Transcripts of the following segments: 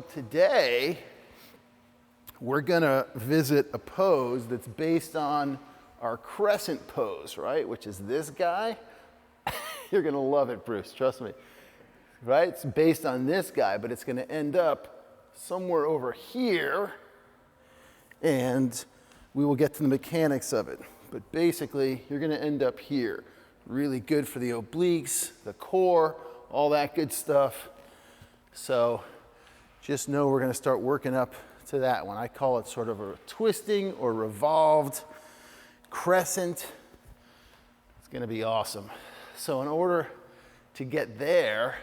today, we're gonna visit a pose that's based on our crescent pose, right? Which is this guy. You're gonna love it, Bruce, trust me. Right? It's based on this guy, but it's gonna end up somewhere over here, and we will get to the mechanics of it. But basically, you're gonna end up here. Really good for the obliques, the core, all that good stuff. So just know we're gonna start working up to that one. I call it sort of a twisting or revolved crescent. It's gonna be awesome. So in order to get there,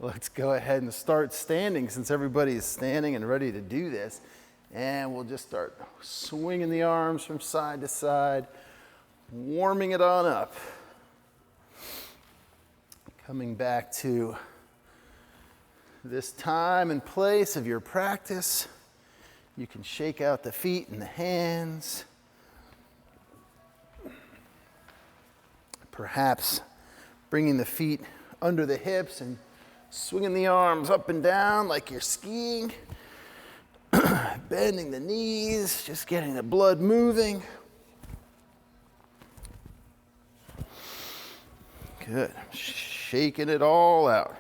let's go ahead and start standing since everybody is standing and ready to do this. And we'll just start swinging the arms from side to side, warming it on up. Coming back to this time and place of your practice. You can shake out the feet and the hands. Perhaps bringing the feet under the hips and swinging the arms up and down like you're skiing. Bending the knees, just getting the blood moving. Good. Shaking it all out.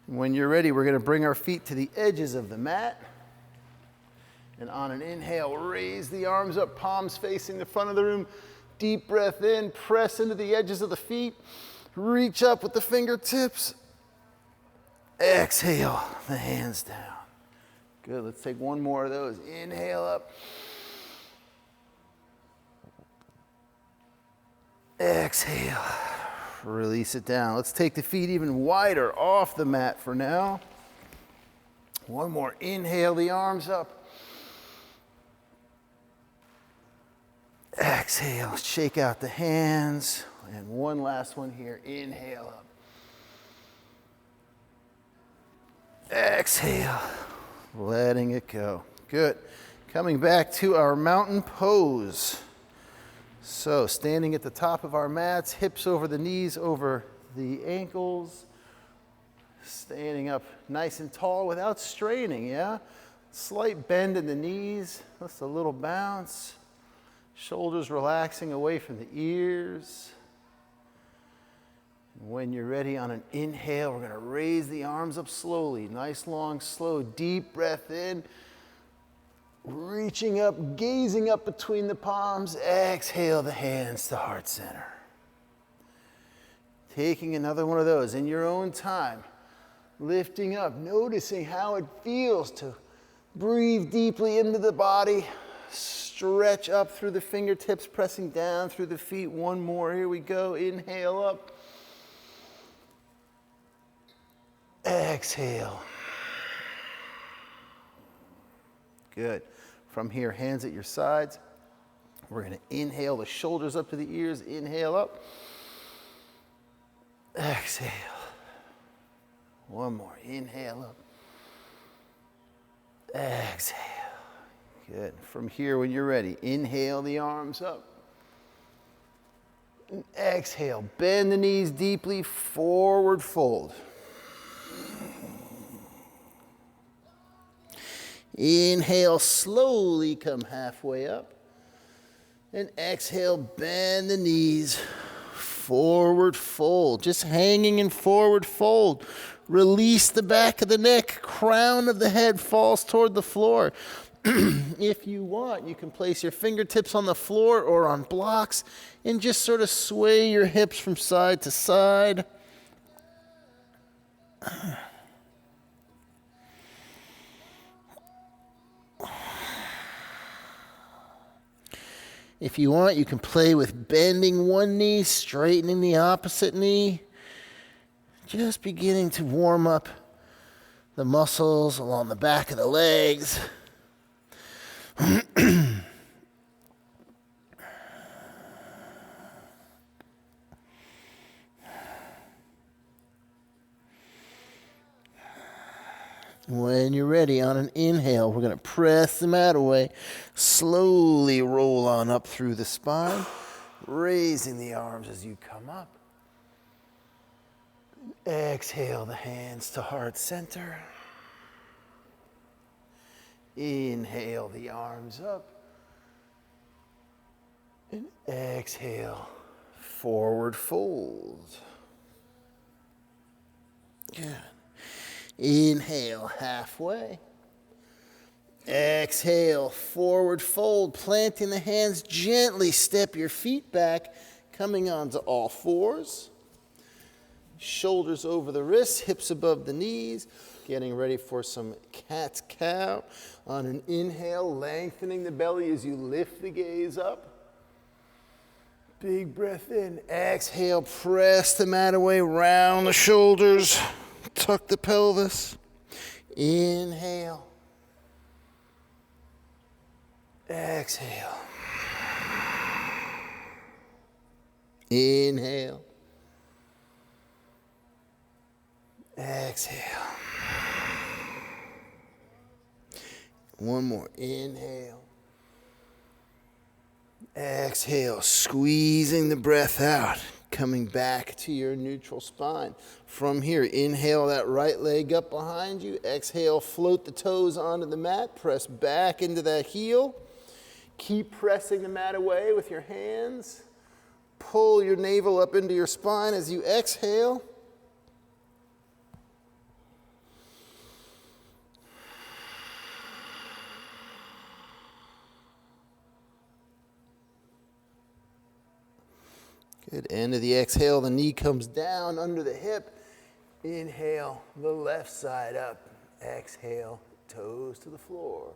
And when you're ready, we're going to bring our feet to the edges of the mat. And on an inhale, raise the arms up, palms facing the front of the room. Deep breath in, press into the edges of the feet. Reach up with the fingertips. Exhale, the hands down. Good, let's take one more of those. Inhale up. Exhale. Release it down. Let's take the feet even wider off the mat for now. One more. Inhale the arms up. Exhale. Shake out the hands. And one last one here. Inhale up. Exhale. Letting it go. Good. Coming back to our mountain pose. So standing at the top of our mats, hips over the knees, over the ankles. Standing up nice and tall without straining, yeah? Slight bend in the knees, just a little bounce. Shoulders relaxing away from the ears. When you're ready on an inhale, we're gonna raise the arms up slowly. Nice, long, slow, deep breath in. Reaching up, gazing up between the palms. Exhale the hands to heart center. Taking another one of those in your own time. Lifting up, noticing how it feels to breathe deeply into the body. Stretch up through the fingertips, pressing down through the feet. One more, here we go. Inhale up. Exhale. Good. From here, hands at your sides. We're going to inhale the shoulders up to the ears. Inhale up. Exhale. One more. Inhale up. Exhale. Good. From here, when you're ready, inhale the arms up. And exhale. Bend the knees deeply. Forward fold. Inhale, slowly come halfway up. And exhale, bend the knees, forward fold. Just hanging in forward fold. Release the back of the neck, crown of the head falls toward the floor. If you want, you can place your fingertips on the floor or on blocks and just sort of sway your hips from side to side. If you want, you can play with bending one knee, straightening the opposite knee. Just beginning to warm up the muscles along the back of the legs. When you're ready, on an inhale, we're going to press the mat away. Slowly roll on up through the spine, raising the arms as you come up. Exhale the hands to heart center. Inhale the arms up. And exhale, forward fold. Good. Inhale, halfway. Exhale, forward fold, planting the hands gently. Step your feet back, coming onto all fours. Shoulders over the wrists, hips above the knees. Getting ready for some cat's cow. On an inhale, lengthening the belly as you lift the gaze up. Big breath in. Exhale, press the mat away, round the shoulders. Tuck the pelvis. Inhale. Exhale. Inhale. Exhale. One more. Inhale. Exhale. Squeezing the breath out. Coming back to your neutral spine. From here, inhale that right leg up behind you. Exhale, float the toes onto the mat. Press back into that heel. Keep pressing the mat away with your hands. Pull your navel up into your spine as you exhale. Good. End of the exhale, the knee comes down under the hip. Inhale, the left side up. Exhale, toes to the floor.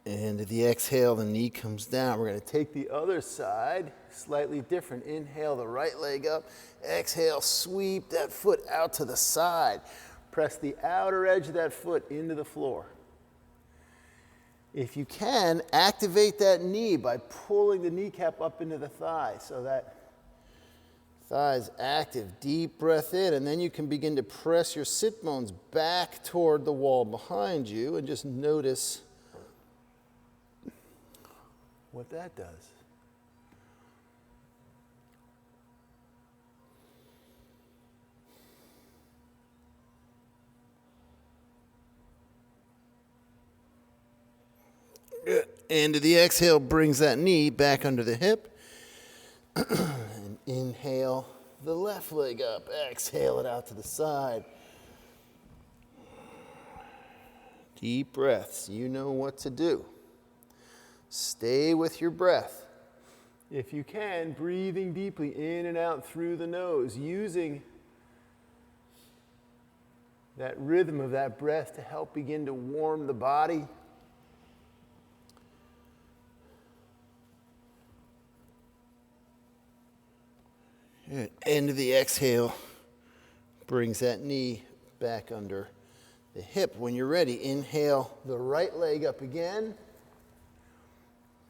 End of the exhale, the knee comes down. We're going to take the other side, slightly different. Inhale the right leg up. Exhale, sweep that foot out to the side. Press the outer edge of that foot into the floor. If you can, activate that knee by pulling the kneecap up into the thigh so that thigh is active. Deep breath in, and then you can begin to press your sit bones back toward the wall behind you and just notice what that does. Good. End of the exhale brings that knee back under the hip. And inhale the left leg up. Exhale it out to the side. Deep breaths. You know what to do. Stay with your breath. If you can, breathing deeply in and out through the nose, using that rhythm of that breath to help begin to warm the body. Good. End of the exhale brings that knee back under the hip. When you're ready, inhale the right leg up again.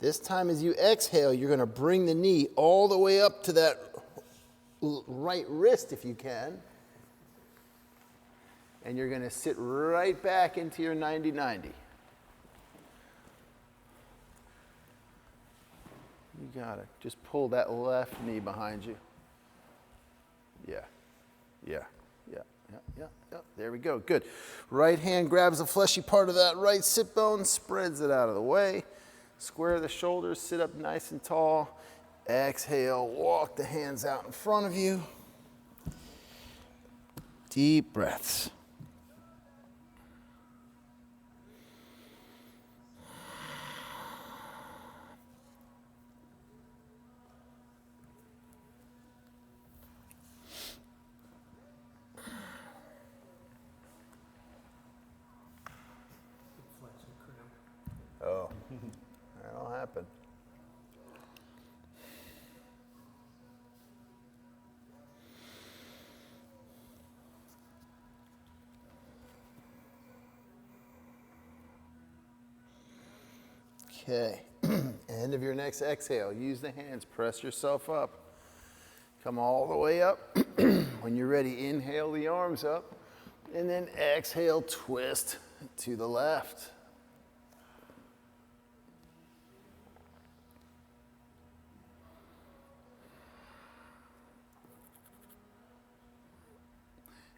This time as you exhale, you're going to bring the knee all the way up to that right wrist if you can. And you're going to sit right back into your 90-90. You got it. Just pull that left knee behind you. Yeah. There we go. Good. Right hand grabs the fleshy part of that right sit bone, spreads it out of the way. Square the shoulders, sit up nice and tall. Exhale, walk the hands out in front of you. Deep breaths. Oh, that'll happen. Okay, end of your next exhale. Use the hands, press yourself up. Come all the way up. When When you're ready, inhale the arms up, and then exhale, twist to the left.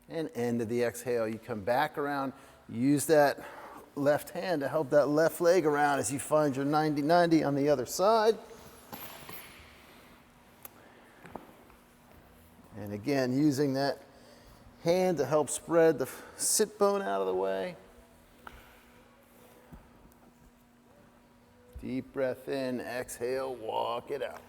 And end of the exhale, you come back around, use that left hand to help that left leg around as you find your 90-90 on the other side. And again, using that hand to help spread the sit bone out of the way. Deep breath in, exhale, walk it out.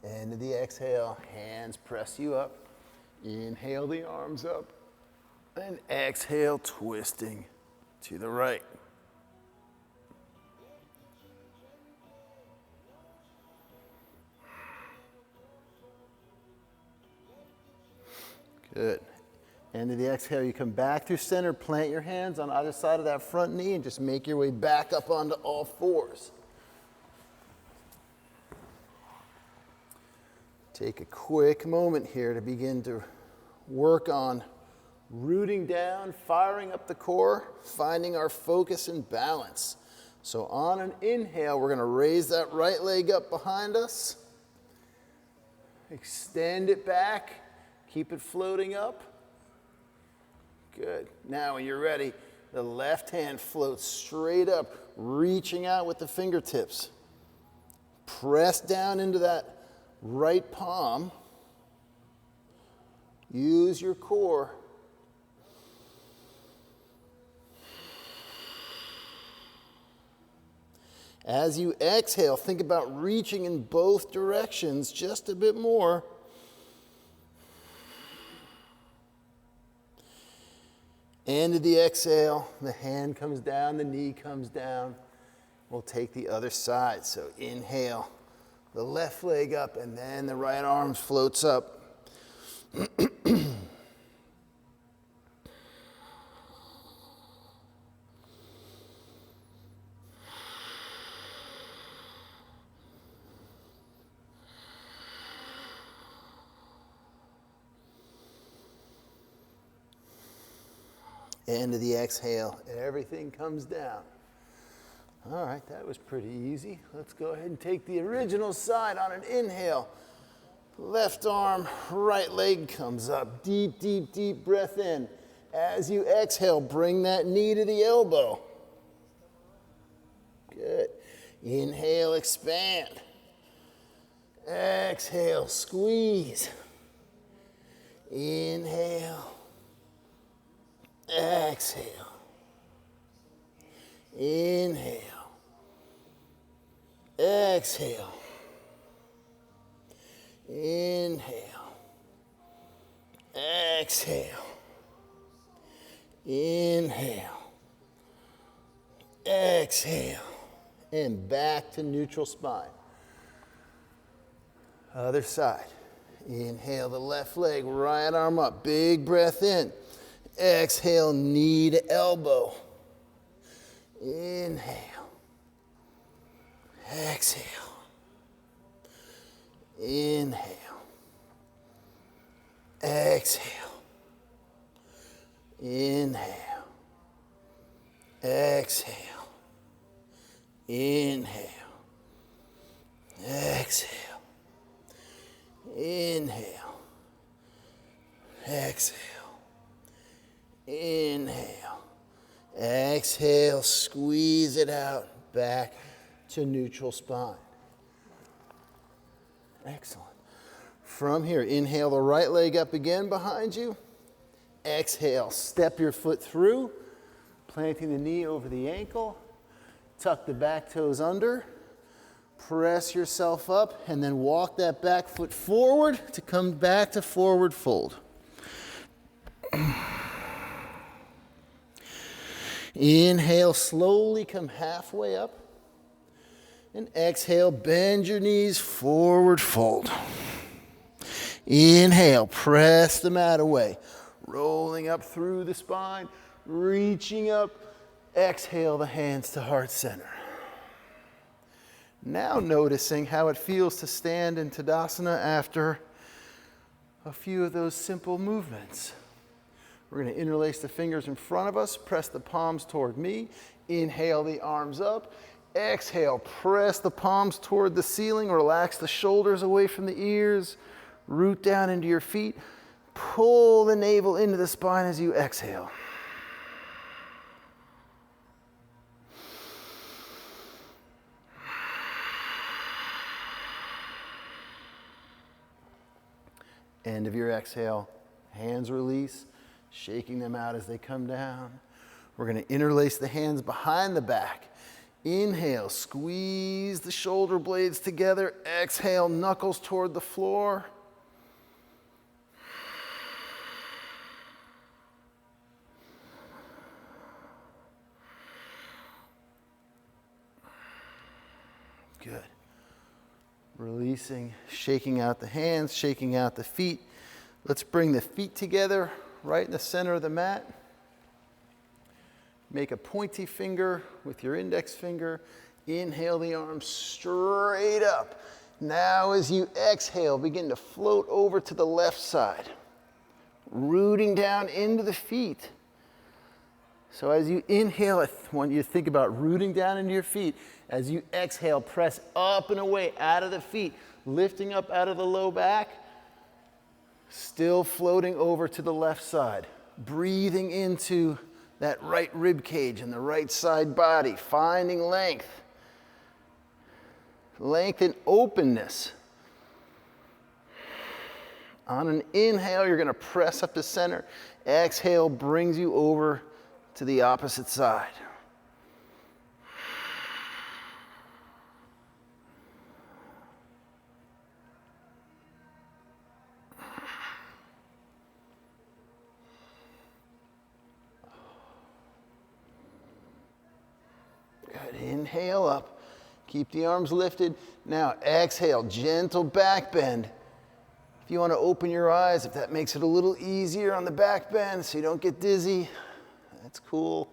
End of the exhale, hands press you up. Inhale the arms up. And exhale, twisting to the right. Good. End of the exhale, you come back through center, plant your hands on either side of that front knee and just make your way back up onto all fours. Take a quick moment here to begin to work on rooting down, firing up the core, finding our focus and balance. So on an inhale, we're going to raise that right leg up behind us. Extend it back. Keep it floating up. Good. Now when you're ready, the left hand floats straight up, reaching out with the fingertips. Press down into that right palm. Use your core. As you exhale, think about reaching in both directions just a bit more. End of the exhale, the hand comes down, the knee comes down. We'll take the other side. So inhale, the left leg up, and then the right arm floats up. End of the exhale, everything comes down. All right, that was pretty easy. Let's go ahead and take the original side on an inhale. Left arm, right leg comes up. Deep, deep, deep breath in. As you exhale, bring that knee to the elbow. Good. Inhale, expand. Exhale, squeeze. Inhale. Exhale. Inhale. Exhale. Inhale. Exhale. Inhale. Exhale. And back to neutral spine. Other side. Inhale the left leg, right arm up. Big breath in. Exhale, knee to elbow. Inhale. Exhale. Inhale. Exhale. Inhale. Exhale. Inhale. Exhale. Inhale. Exhale. Inhale. Exhale, squeeze it out, back to neutral spine. Excellent. From here, inhale the right leg up again behind you. Exhale, step your foot through, planting the knee over the ankle. Tuck the back toes under. Press yourself up and then walk that back foot forward to come back to forward fold. Inhale, slowly come halfway up. And exhale, bend your knees, forward fold. Inhale, press the mat away. Rolling up through the spine, reaching up. Exhale the hands to heart center. Now noticing how it feels to stand in Tadasana after a few of those simple movements. We're going to interlace the fingers in front of us, press the palms toward me. Inhale the arms up. Exhale, press the palms toward the ceiling. Relax the shoulders away from the ears. Root down into your feet. Pull the navel into the spine as you exhale. End of your exhale, hands release, shaking them out as they come down. We're going to interlace the hands behind the back. Inhale, squeeze the shoulder blades together. Exhale, knuckles toward the floor. Good. Releasing, shaking out the hands, shaking out the feet. Let's bring the feet together right in the center of the mat. Make a pointy finger with your index finger. Inhale the arms straight up. Now as you exhale, begin to float over to the left side, rooting down into the feet. So as you inhale, I want you to think about rooting down into your feet. As you exhale, press up and away out of the feet, lifting up out of the low back, still floating over to the left side, breathing into that right rib cage and the right side body, finding length and openness. On an inhale, you're going to press up to center. Exhale brings you over to the opposite side. Good. Inhale up. Keep the arms lifted. Now exhale, gentle back bend. If you want to open your eyes, if that makes it a little easier on the back bend so you don't get dizzy, that's cool.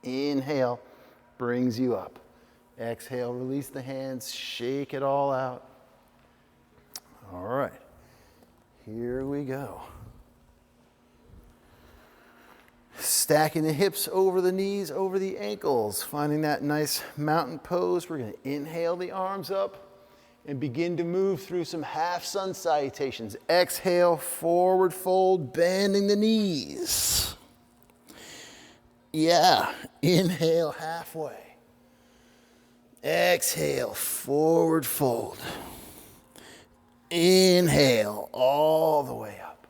Inhale, brings you up. Exhale, release the hands, shake it all out. All right, here we go. Stacking the hips over the knees, over the ankles, finding that nice mountain pose. We're going to inhale the arms up and begin to move through some half sun salutations. Exhale, forward fold, bending the knees. Yeah, inhale halfway. Exhale, forward fold. Inhale all the way up.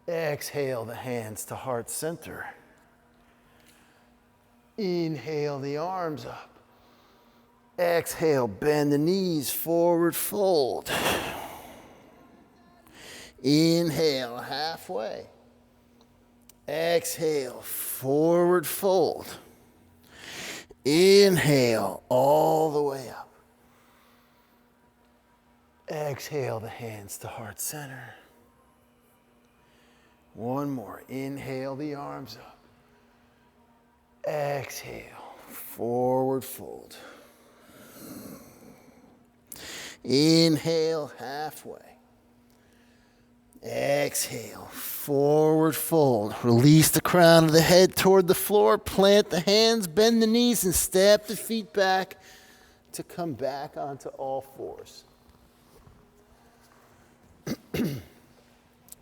Exhale the hands to heart center. Inhale the arms up. Exhale, bend the knees, forward fold. Inhale halfway. Exhale, forward fold. Inhale all the way up. Exhale the hands to heart center. One more. Inhale the arms up. Exhale, forward fold. Inhale halfway. Exhale, forward fold. Release the crown of the head toward the floor. Plant the hands, bend the knees, and step the feet back to come back onto all fours.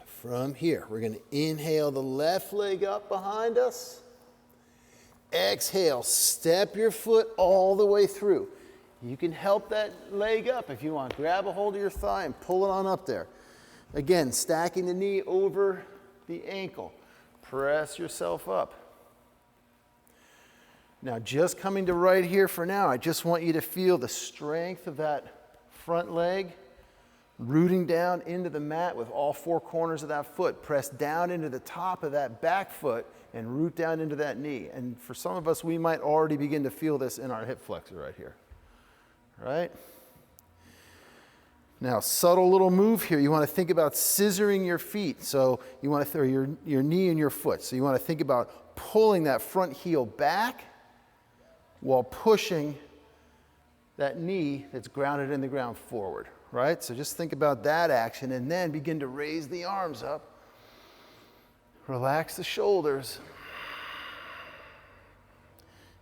From here, we're going to inhale the left leg up behind us. Exhale, step your foot all the way through. You can help that leg up if you want. Grab a hold of your thigh and pull it on up there. Again, stacking the knee over the ankle. Press yourself up. Now, just coming to right here for now, I just want you to feel the strength of that front leg rooting down into the mat with all four corners of that foot. Press down into the top of that back foot and root down into that knee. And for some of us, we might already begin to feel this in our hip flexor right here. Right? Now, subtle little move here. You want to think about scissoring your feet. So you want to throw your knee and your foot. So you want to think about pulling that front heel back while pushing that knee that's grounded in the ground forward, right? So just think about that action and then begin to raise the arms up. Relax the shoulders.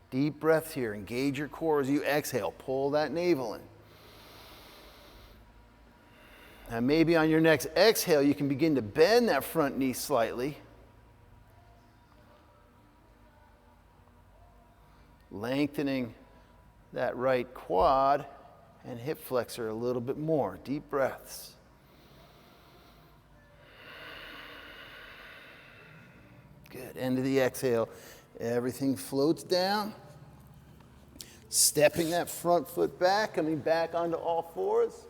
Deep breaths here. Engage your core as you exhale. Pull that navel in. And maybe on your next exhale, you can begin to bend that front knee slightly. Lengthening that right quad and hip flexor a little bit more. Deep breaths. Good. End of the exhale. Everything floats down. Stepping that front foot back, coming back onto all fours.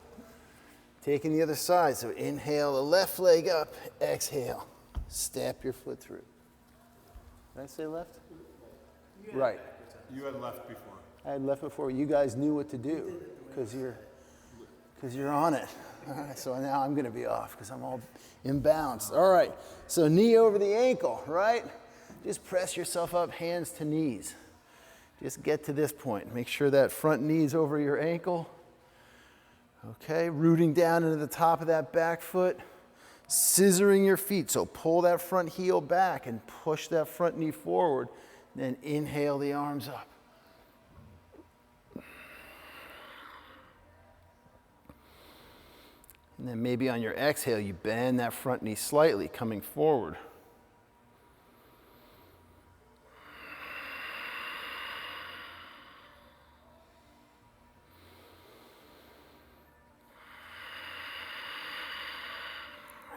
Taking the other side. So inhale the left leg up. Exhale. Step your foot through. Did I say left? Right. You had left before. I had left before. You guys knew what to do because you're on it. All right, so now I'm going to be off because I'm all imbalanced. All right, so knee over the ankle, right? Just press yourself up, hands to knees. Just get to this point. Make sure that front knee's over your ankle. Okay, rooting down into the top of that back foot. Scissoring your feet, so pull that front heel back and push that front knee forward. Then inhale the arms up. And then maybe on your exhale, you bend that front knee slightly, coming forward.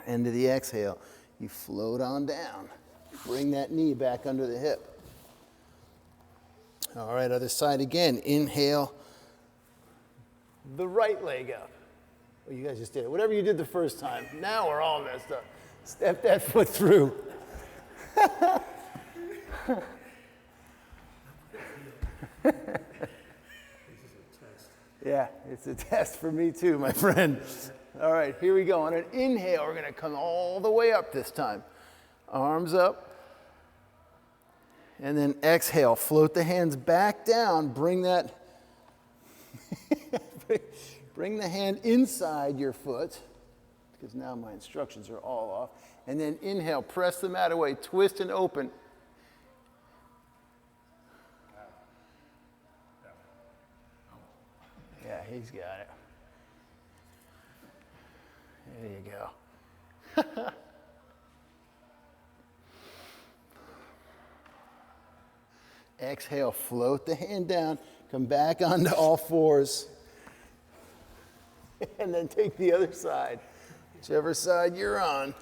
End of the exhale, you float on down. Bring that knee back under the hip. All right, other side again. Inhale the right leg up. Well, you guys just did it. Whatever you did the first time. Now we're all messed up. Step that foot through. Yeah, it's a test for me too, my friend. All right, here we go. On an inhale, we're going to come all the way up this time. Arms up. And then exhale, float the hands back down, bring that, bring the hand inside your foot, because now my instructions are all off. And then inhale, press the mat away, twist and open. Yeah, he's got it. There you go. Exhale, float the hand down, come back onto all fours, and then take the other side, whichever side you're on.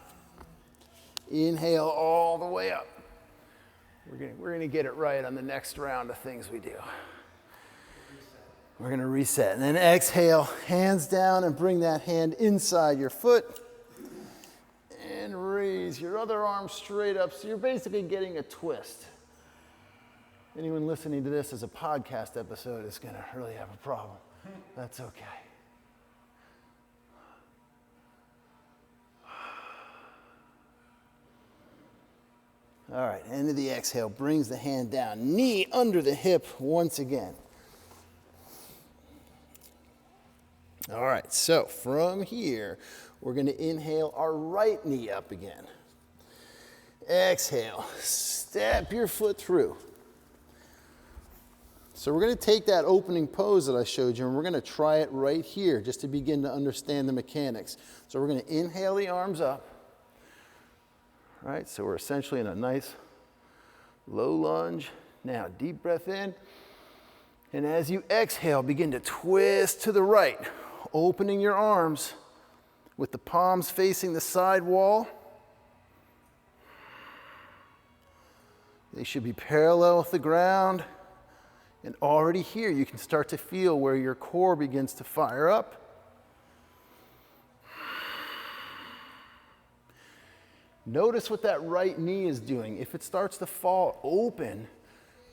Inhale all the way up. We're gonna get it right on the next round of things we do. We're gonna reset, and then exhale, hands down, and bring that hand inside your foot, and raise your other arm straight up, so you're basically getting a twist. Anyone listening to this as a podcast episode is going to really have a problem. That's okay. All right, end of the exhale, brings the hand down, knee under the hip once again. All right, so from here, we're going to inhale our right knee up again. Exhale, step your foot through. So we're going to take that opening pose that I showed you and we're going to try it right here just to begin to understand the mechanics. So we're going to inhale the arms up. Right, so we're essentially in a nice low lunge. Now deep breath in. And as you exhale, begin to twist to the right, opening your arms with the palms facing the side wall. They should be parallel with the ground. And already here, you can start to feel where your core begins to fire up. Notice what that right knee is doing. If it starts to fall open,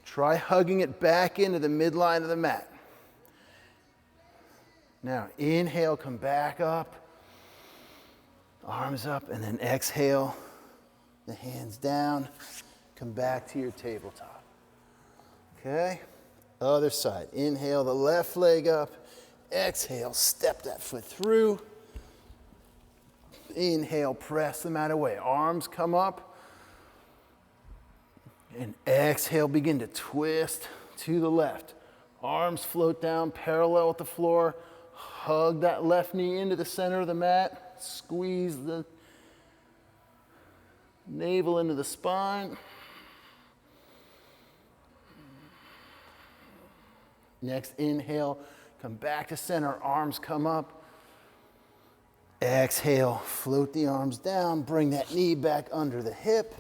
try hugging it back into the midline of the mat. Now, inhale, come back up. Arms up, and then exhale. The hands down. Come back to your tabletop. Okay? Other side. Inhale the left leg up. Exhale, step that foot through. Inhale, press the mat away. Arms come up. And exhale, begin to twist to the left. Arms float down parallel with the floor. Hug that left knee into the center of the mat. Squeeze the navel into the spine. Next, inhale, come back to center, arms come up. Exhale, float the arms down, bring that knee back under the hip.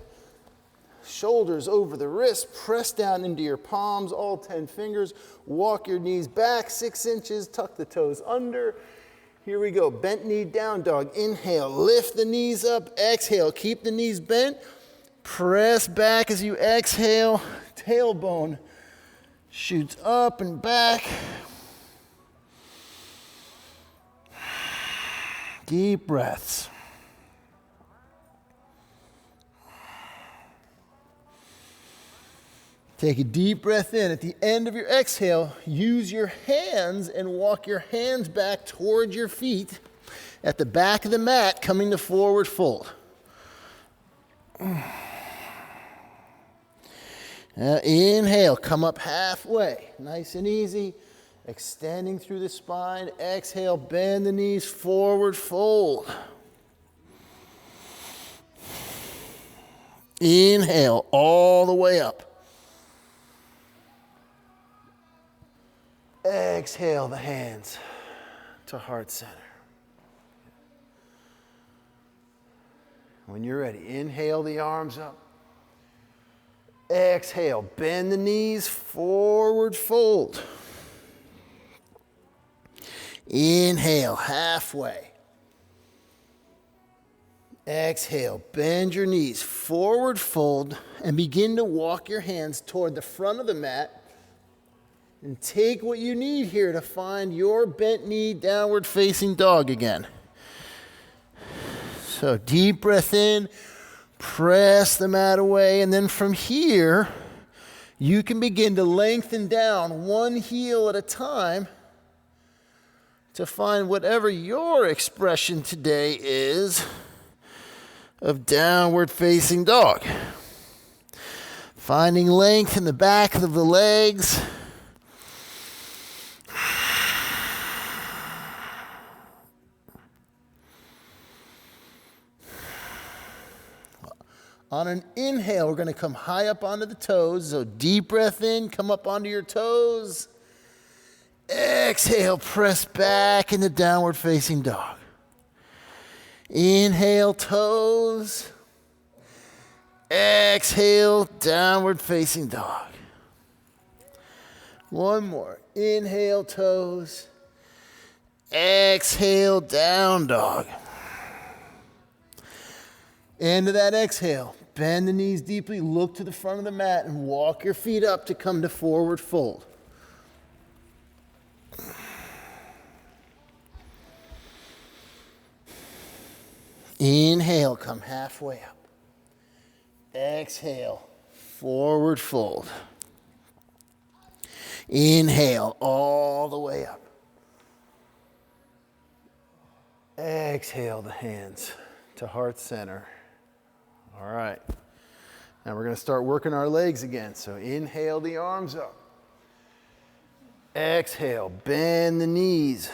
Shoulders over the wrist, press down into your palms, all 10 fingers. Walk your knees back 6 inches, tuck the toes under. Here we go, bent knee down dog. Inhale, lift the knees up. Exhale, keep the knees bent. Press back as you exhale. Tailbone shoots up and back. Deep breaths. Take a deep breath in. At the end of your exhale, use your hands and walk your hands back towards your feet at the back of the mat, coming to forward fold. Now inhale, come up halfway. Nice and easy. Extending through the spine. Exhale, bend the knees, forward fold. Inhale, all the way up. Exhale the hands to heart center. When you're ready, inhale the arms up. Exhale, bend the knees, forward fold. Inhale, halfway. Exhale, bend your knees, forward fold, and begin to walk your hands toward the front of the mat. And take what you need here to find your bent knee, downward facing dog again. So deep breath in, press the mat away, and then from here, you can begin to lengthen down one heel at a time to find whatever your expression today is of downward facing dog. Finding length in the back of the legs. On an inhale, we're going to come high up onto the toes. So deep breath in, come up onto your toes. Exhale, press back into downward facing dog. Inhale, toes. Exhale, downward facing dog. One more. Inhale, toes. Exhale, down dog. End of that exhale. Bend the knees deeply, look to the front of the mat, and walk your feet up to come to forward fold. Inhale, come halfway up. Exhale, forward fold. Inhale, all the way up. Exhale the hands to heart center. All right. Now we're going to start working our legs again. So inhale the arms up. Exhale, bend the knees.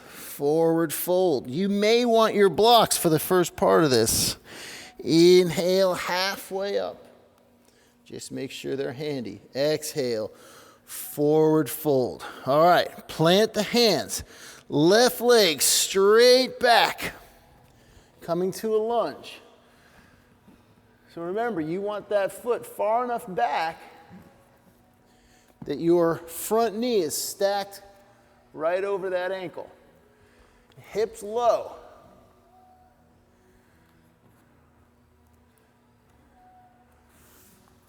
Forward fold. You may want your blocks for the first part of this. Inhale, halfway up. Just make sure they're handy. Exhale, forward fold. All right, plant the hands. Left leg straight back. Coming to a lunge. So remember, you want that foot far enough back that your front knee is stacked right over that ankle. Hips low.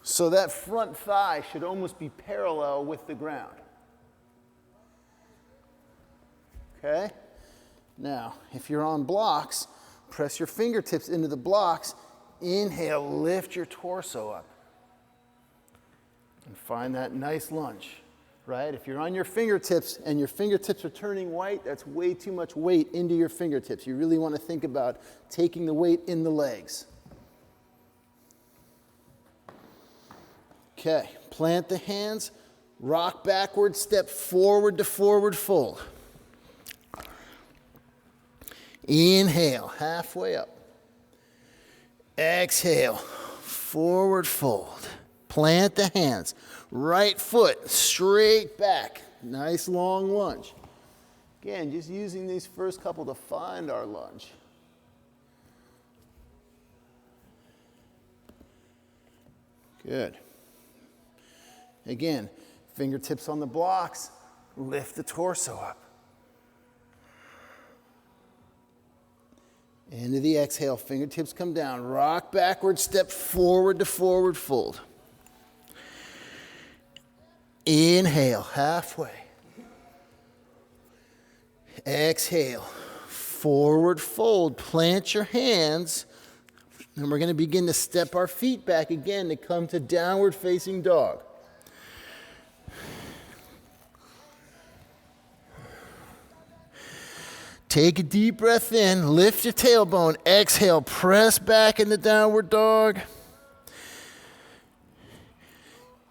So that front thigh should almost be parallel with the ground. Okay? Now, if you're on blocks, press your fingertips into the blocks. Inhale, lift your torso up. And find that nice lunge, right? If you're on your fingertips and your fingertips are turning white, that's way too much weight into your fingertips. You really want to think about taking the weight in the legs. Okay, plant the hands, rock backward, step forward to forward fold. Inhale, halfway up. Exhale, forward fold. Plant the hands, right foot straight back. Nice long lunge. Again, just using these first couple to find our lunge. Good. Again, fingertips on the blocks, lift the torso up. Into the exhale, fingertips come down, rock backward, step forward to forward fold. Inhale, halfway. Exhale, forward fold, plant your hands, and we're going to begin to step our feet back again to come to downward facing dog. Take a deep breath in, lift your tailbone, exhale, press back into downward dog.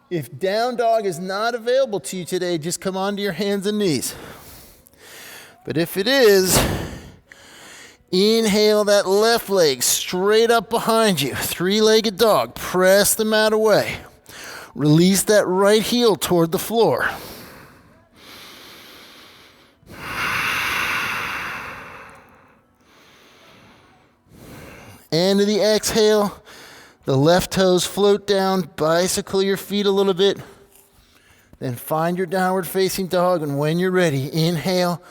If down dog is not available to you today, just come onto your hands and knees. But if it is, inhale that left leg straight up behind you, three-legged dog, press the mat away. Release that right heel toward the floor. End of the exhale, the left toes float down, bicycle your feet a little bit, then find your downward facing dog, and when you're ready, inhale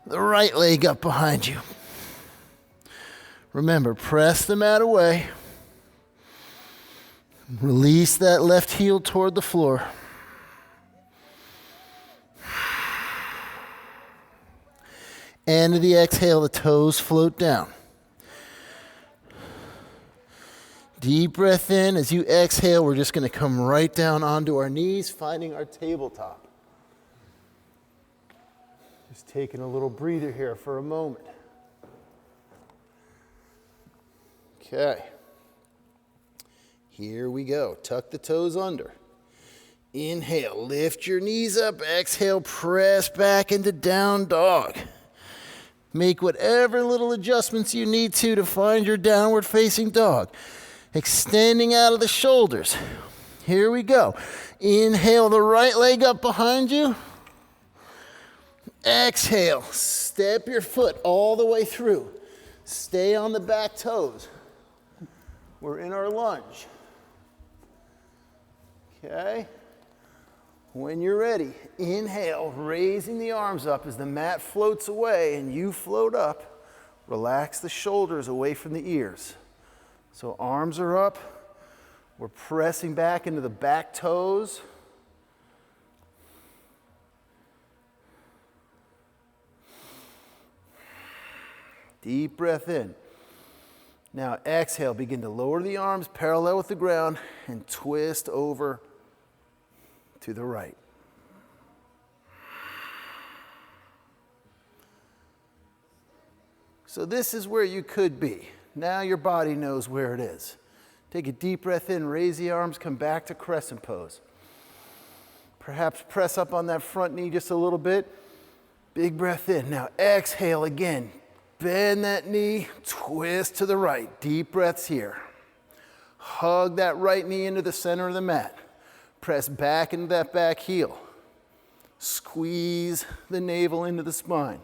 the right leg up behind you. Remember, press the mat away, release that left heel toward the floor. End of the exhale, the toes float down. Deep breath in. As you exhale, we're just going to come right down onto our knees, finding our tabletop. Just taking a little breather here for a moment. Okay. Here we go. Tuck the toes under. Inhale, lift your knees up. Exhale, press back into down dog. Make whatever little adjustments you need to find your downward facing dog. Extending out of the shoulders. Here we go. Inhale the right leg up behind you. Exhale, step your foot all the way through. Stay on the back toes. We're in our lunge. Okay. When you're ready, inhale, raising the arms up as the mat floats away and you float up. Relax the shoulders away from the ears. So arms are up, we're pressing back into the back toes. Deep breath in. Now exhale, begin to lower the arms parallel with the ground and twist over to the right. So this is where you could be. Now your body knows where it is. Take a deep breath in, raise the arms, come back to crescent pose. Perhaps press up on that front knee just a little bit. Big breath in. Now exhale again. Bend that knee, twist to the right. Deep breaths here. Hug that right knee into the center of the mat. Press back into that back heel. Squeeze the navel into the spine.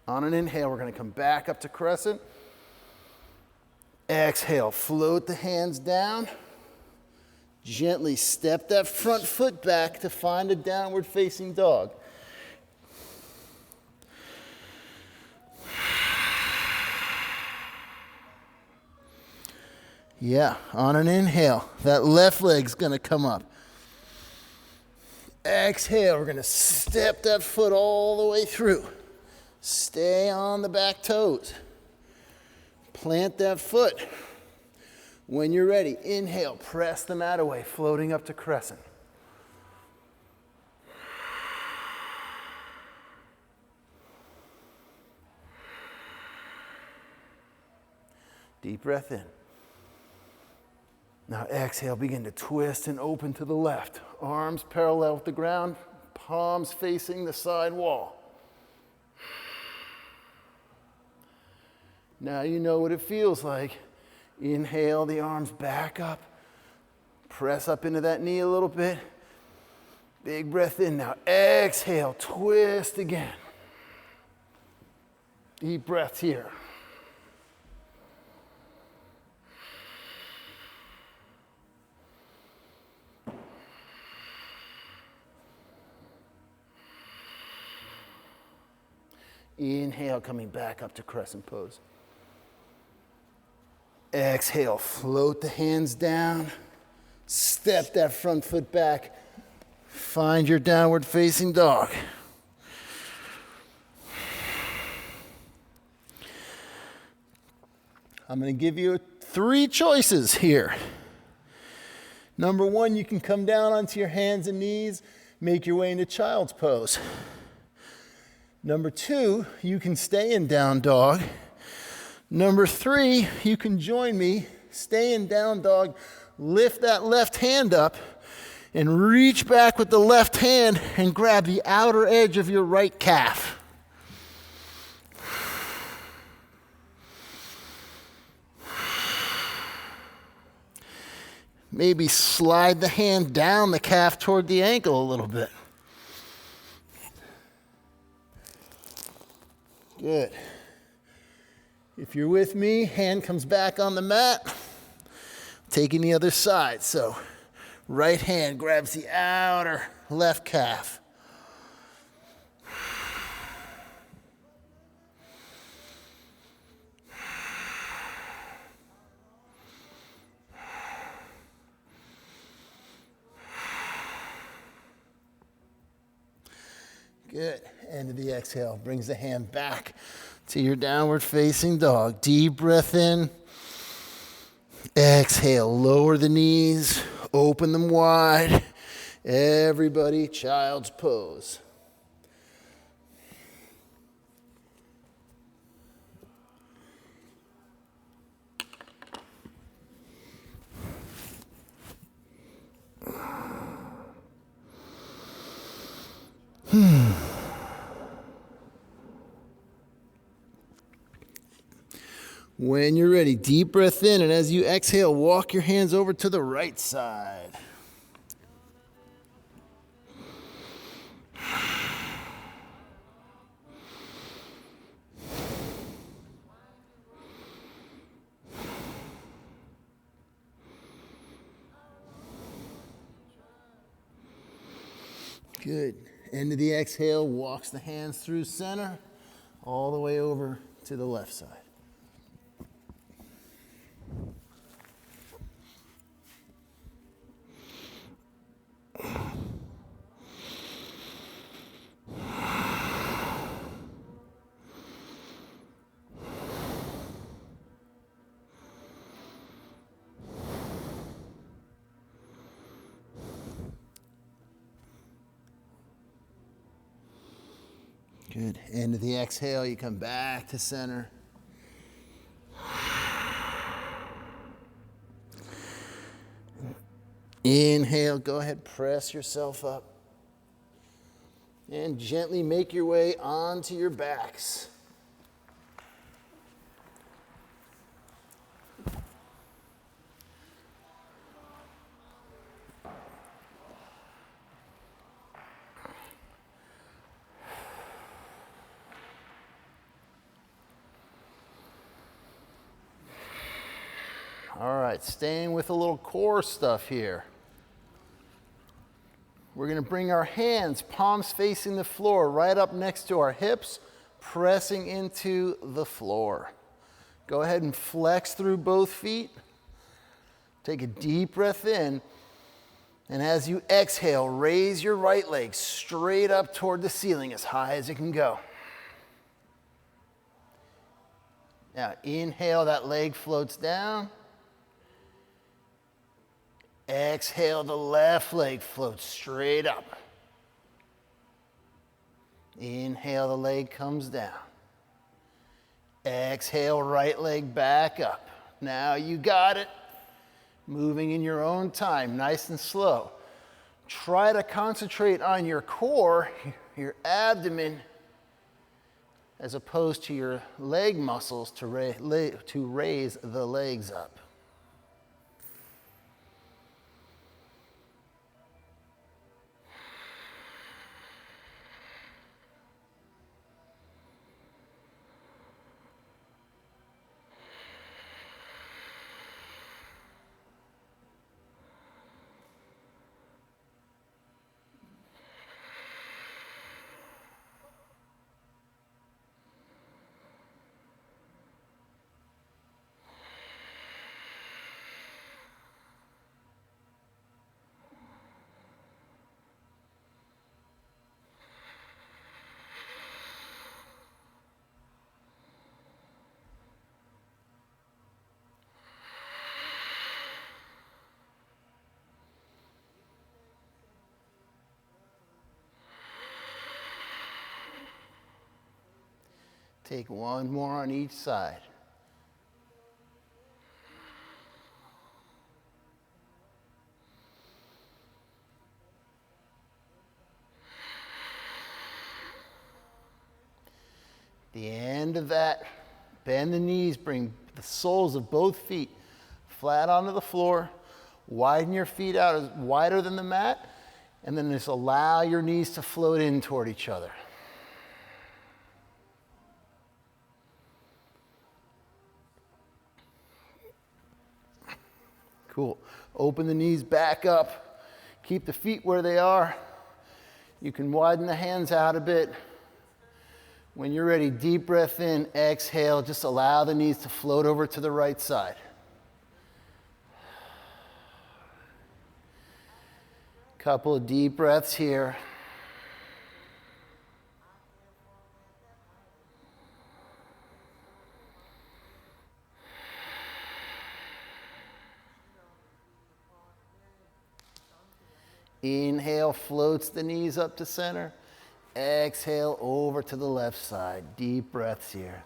On an inhale, we're gonna come back up to crescent. Exhale, float the hands down. Gently step that front foot back to find a downward facing dog. Yeah, on an inhale, that left leg's gonna come up. Exhale, we're gonna step that foot all the way through. Stay on the back toes. Plant that foot. When you're ready, inhale, press the mat away, floating up to crescent. Deep breath in. Now exhale, begin to twist and open to the left. Arms parallel with the ground, palms facing the side wall. Now you know what it feels like. Inhale, the arms back up. Press up into that knee a little bit. Big breath in now. Exhale, twist again. Deep breaths here. Inhale, coming back up to crescent pose. Exhale, float the hands down. Step that front foot back. Find your downward facing dog. I'm going to give you 3 choices here. Number 1, you can come down onto your hands and knees, make your way into child's pose. Number 2, you can stay in down dog. Number 3, you can join me, stay in down dog, lift that left hand up, and reach back with the left hand and grab the outer edge of your right calf. Maybe slide the hand down the calf toward the ankle a little bit. Good. If you're with me, hand comes back on the mat. Taking the other side. So right hand grabs the outer left calf. Good. End of the exhale brings the hand back to your downward facing dog. Deep breath in. Exhale, lower the knees, open them wide. Everybody, child's pose. When you're ready, deep breath in, and as you exhale, walk your hands over to the right side. Good. End of the exhale, walks the hands through center, all the way over to the left side. Good. End of the exhale, you come back to center. Inhale, go ahead, press yourself up. And gently make your way onto your backs. All right, staying with a little core stuff here. We're gonna bring our hands, palms facing the floor, right up next to our hips, pressing into the floor. Go ahead and flex through both feet. Take a deep breath in. And as you exhale, raise your right leg straight up toward the ceiling as high as it can go. Now inhale, that leg floats down. Exhale, the left leg floats straight up. Inhale, the leg comes down. Exhale, right leg back up. Now you got it. Moving in your own time, nice and slow. Try to concentrate on your core, your abdomen, as opposed to your leg muscles to raise the legs up. Take one more on each side. At the end of that, bend the knees, bring the soles of both feet flat onto the floor, widen your feet out as wider than the mat, and then just allow your knees to float in toward each other. Cool. Open the knees back up. Keep the feet where they are. You can widen the hands out a bit. When you're ready, deep breath in, exhale. Just allow the knees to float over to the right side. Couple of deep breaths here. Inhale, floats the knees up to center. Exhale, over to the left side. Deep breaths here.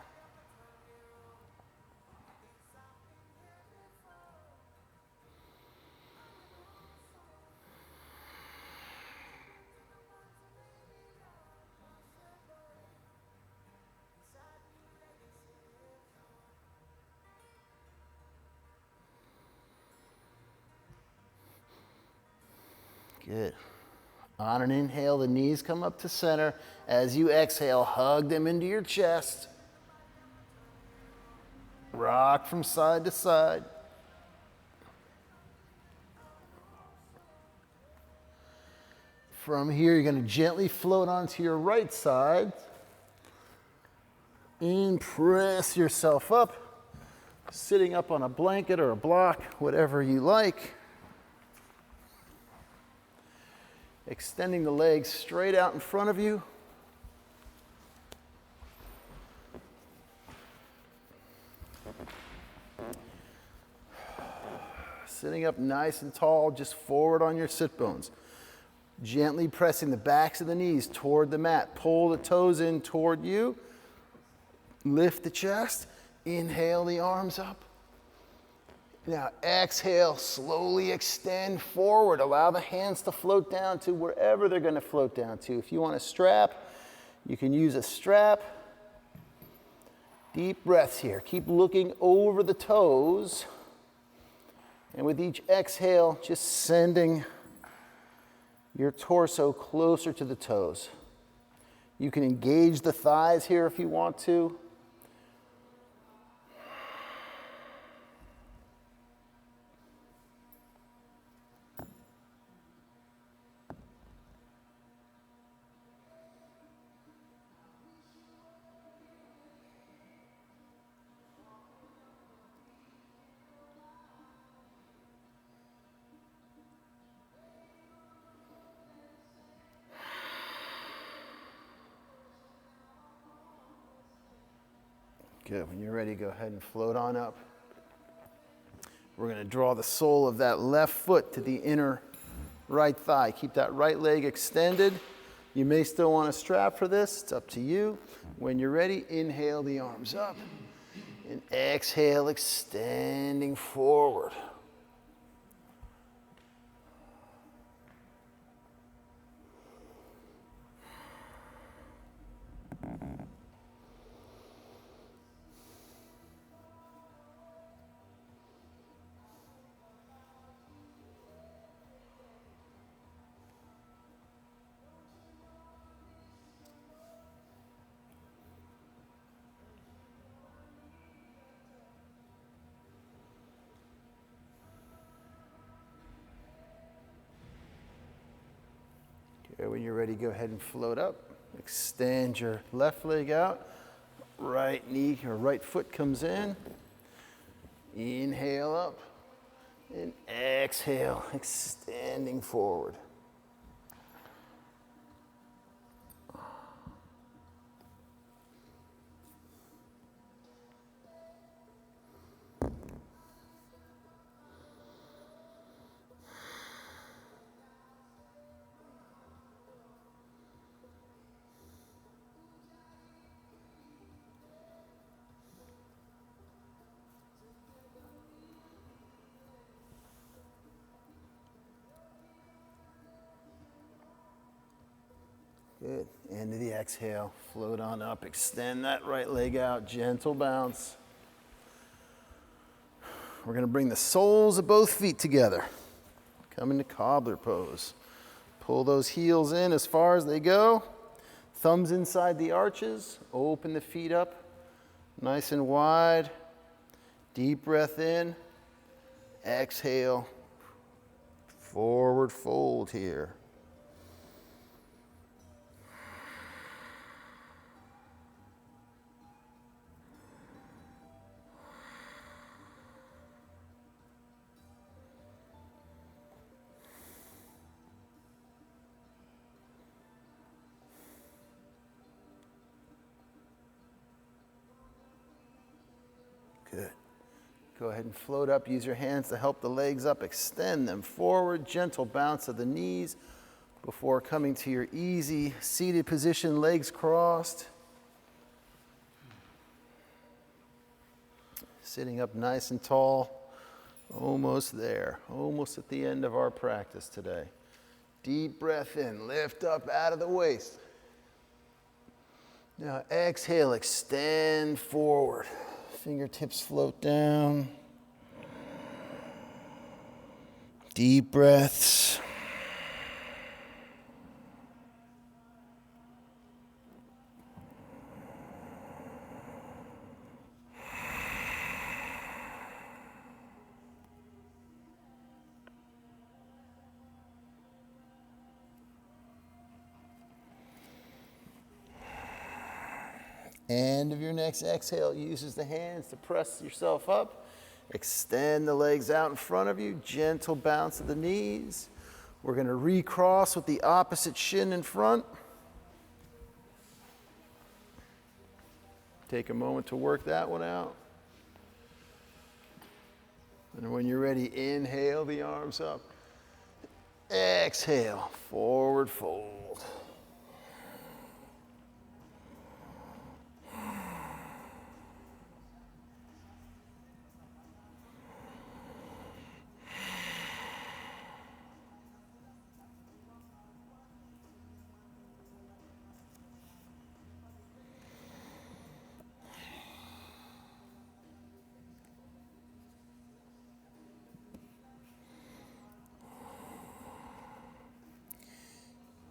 Good. On an inhale, the knees come up to center. As you exhale, hug them into your chest. Rock from side to side. From here, you're going to gently float onto your right side. And press yourself up, sitting up on a blanket or a block, whatever you like. Extending the legs straight out in front of you. Sitting up nice and tall, just forward on your sit bones. Gently pressing the backs of the knees toward the mat. Pull the toes in toward you. Lift the chest. Inhale the arms up. Now exhale, slowly extend forward. Allow the hands to float down to wherever they're going to float down to. If you want a strap, you can use a strap. Deep breaths here. Keep looking over the toes. And with each exhale, just sending your torso closer to the toes. You can engage the thighs here if you want to. Good. When you're ready, go ahead and float on up. We're going to draw the sole of that left foot to the inner right thigh. Keep that right leg extended. You may still want a strap for this. It's up to you. When you're ready, inhale the arms up. And exhale, extending forward. Okay, when you're ready, go ahead and float up. Extend your left leg out. Right knee or right foot comes in. Inhale up. And exhale, extending forward. Good. End of the exhale. Float on up. Extend that right leg out. Gentle bounce. We're going to bring the soles of both feet together. Come into cobbler pose. Pull those heels in as far as they go. Thumbs inside the arches. Open the feet up nice and wide. Deep breath in. Exhale. Forward fold here. Good. Go ahead and float up. Use your hands to help the legs up. Extend them forward. Gentle bounce of the knees before coming to your easy seated position, legs crossed. Sitting up nice and tall. Almost there. Almost at the end of our practice today. Deep breath in. Lift up out of the waist. Now exhale. Extend forward. Fingertips float down. Deep breaths. End of your next exhale, uses the hands to press yourself up. Extend the legs out in front of you. Gentle bounce of the knees. We're going to recross with the opposite shin in front. Take a moment to work that one out. And when you're ready, inhale the arms up. Exhale, forward fold.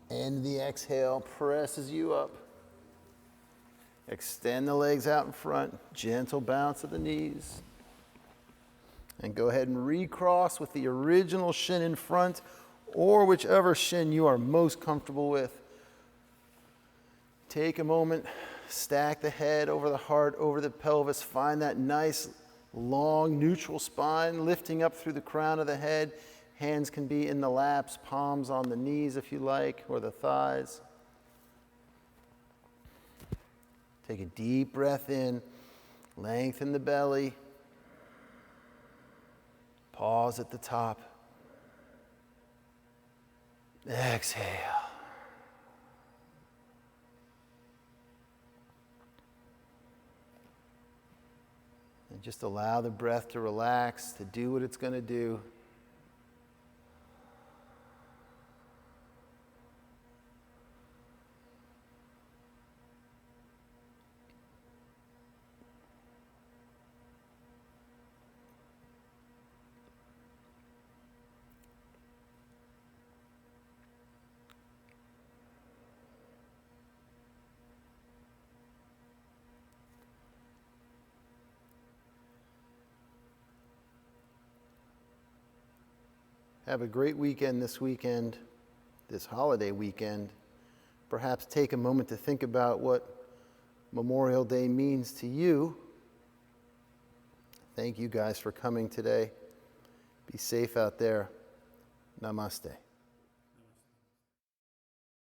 End the exhale, presses you up. Extend the legs out in front. Gentle bounce of the knees. And go ahead and recross with the original shin in front or whichever shin you are most comfortable with. Take a moment, stack the head over the heart, over the pelvis. Find that nice, long, neutral spine lifting up through the crown of the head. Hands can be in the laps, palms on the knees if you like, or the thighs. Take a deep breath in. Lengthen the belly. Pause at the top. Exhale. And just allow the breath to relax, to do what it's going to do. Have a great weekend this holiday weekend. Perhaps take a moment to think about what Memorial Day means to you. Thank you guys for coming today. Be safe out there. Namaste.